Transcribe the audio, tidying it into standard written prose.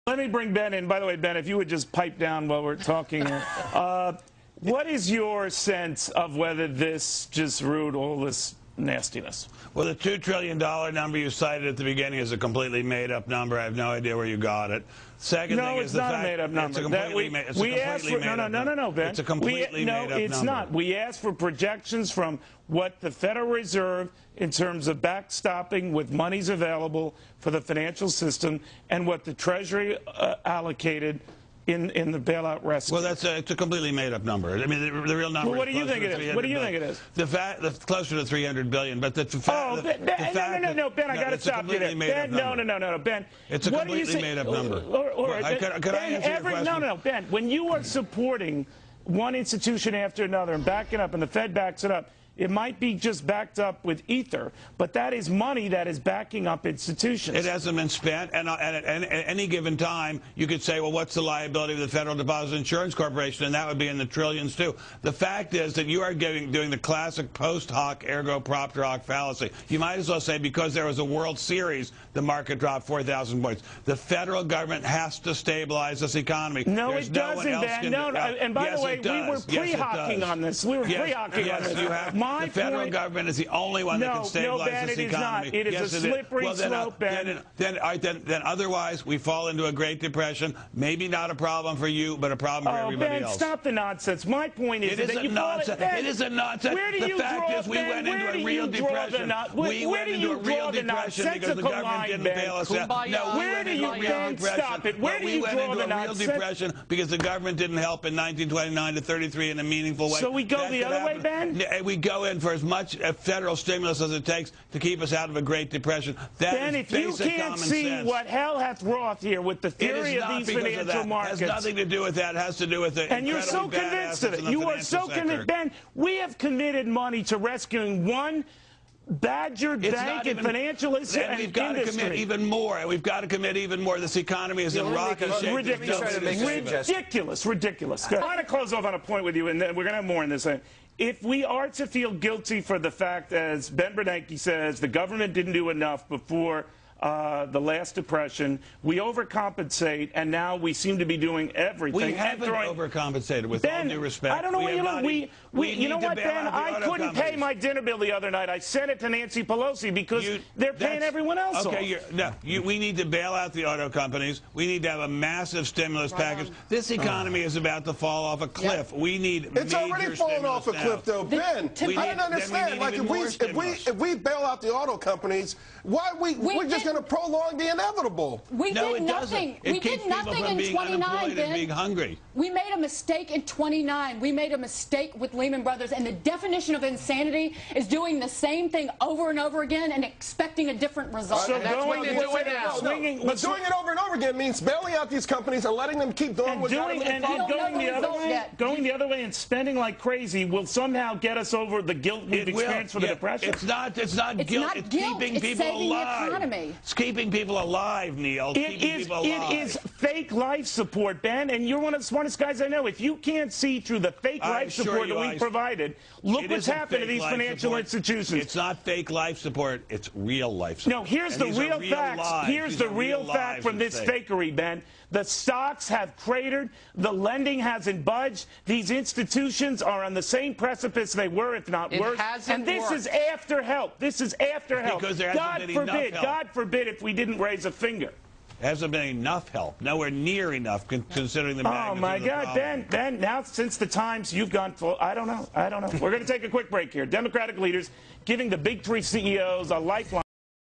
Let me bring Ben in. By the way, Ben, if you would just pipe down while we're talking here. What is your sense of whether this just ruled all this nastiness? Well, the $2 trillion number you cited at the beginning is a completely made-up number. I have no idea where you got it. Second thing is the fact it's not a made-up number. It's a completely made-up number. Ben. It's a completely made-up number. No, it's not. We asked for projections from what the Federal Reserve, in terms of backstopping with monies available for the financial system, and what the Treasury allocated in the bailout rescue. Well, it's a completely made-up number. I mean, the real number. Well, what do you think it is? What do you think it is? The closer to $300 billion, but the fact. No, Ben, I got to stop you there. Ben, no, Ben. It's a completely made-up number. Could I answer your question? No, Ben. When you are supporting one institution after another and backing up, and the Fed backs it up, it might be just backed up with ether, but that is money that is backing up institutions. It hasn't been spent, and at any given time, you could say, well, what's the liability of the Federal Deposit Insurance Corporation? And that would be in the trillions, too. The fact is that you are doing the classic post hoc, ergo propter hoc fallacy. You might as well say because there was a World Series, the market dropped 4,000 points. The federal government has to stabilize this economy. No, it doesn't, Ben. No, and by the way, we were pre-hocking on this. We were pre-hocking on this. You have. The federal government is the only one that can stabilize this economy. It is a slippery slope, Ben. Then otherwise, we fall into a Great Depression. Maybe not a problem for you, but a problem for everybody else. Ben, stop the nonsense. My point is that you nonsense. It is a nonsense. The fact is we went into a real depression. We went into a real depression because the government didn't bail us out. No, we went into a real depression. Where do you draw the nonsense? We went into a real depression because the government didn't help in 1929 to 33 in a meaningful way. So we go the other way, Ben? We go in for as much federal stimulus as it takes to keep us out of a Great Depression. Ben, if you can't see what hell hath wrought here with the theory of these financial markets. It has nothing to do with that. It has to do with the and you're so convinced of it. You are so convinced. Ben, we have committed money to rescuing one badgered bank and financial industry. And we've got to commit even more. And we've got to commit even more. This economy is in rocky shape. Ridiculous. I want to close off on a point with you, and then we're going to have more in this. If we are to feel guilty for the fact, as Ben Bernanke says, the government didn't do enough before the last depression, we overcompensate, and now we seem to be doing everything. We haven't overcompensated, with all due respect. I don't know what you look. You know what, Ben? I couldn't pay my dinner bill the other night. I sent it to Nancy Pelosi because they're paying everyone else off. We need to bail out the auto companies. We need to have a massive stimulus package. This economy is about to fall off a cliff. We need It's already fallen off a cliff, though, Ben. I don't understand. Like, if we bail out the auto companies, why we're just going to prolong the inevitable? We did nothing. We did nothing in 29, Ben. Being hungry. We made a mistake in 29. We made a mistake with Lehman Brothers, and the definition of insanity is doing the same thing over and over again and expecting a different result. So doing it over and over again means bailing out these companies and letting them keep doing going the other way and spending like crazy will somehow get us over the guilt we've experienced for the depression. It's not guilt. It's keeping people alive. It's keeping people alive, Neil. It is fake life support, Ben, and you're one of the smartest guys I know. If you can't see through the fake life support that we've provided, look what's happened to these financial institutions. It's not fake life support. It's real life support. No, here's the real facts. Here's the real fact from this fakery, Ben. The stocks have cratered. The lending hasn't budged. These institutions are on the same precipice they were, if not worse. And this is after help. This is after help. Because there hasn't been enough help. God forbid if we didn't raise a finger. There hasn't been enough help. Nowhere near enough, considering the magnitude of the problem. Oh, my God, Ben, now since the Times, you've gone full. I don't know. We're going to take a quick break here. Democratic leaders giving the big three CEOs a lifeline.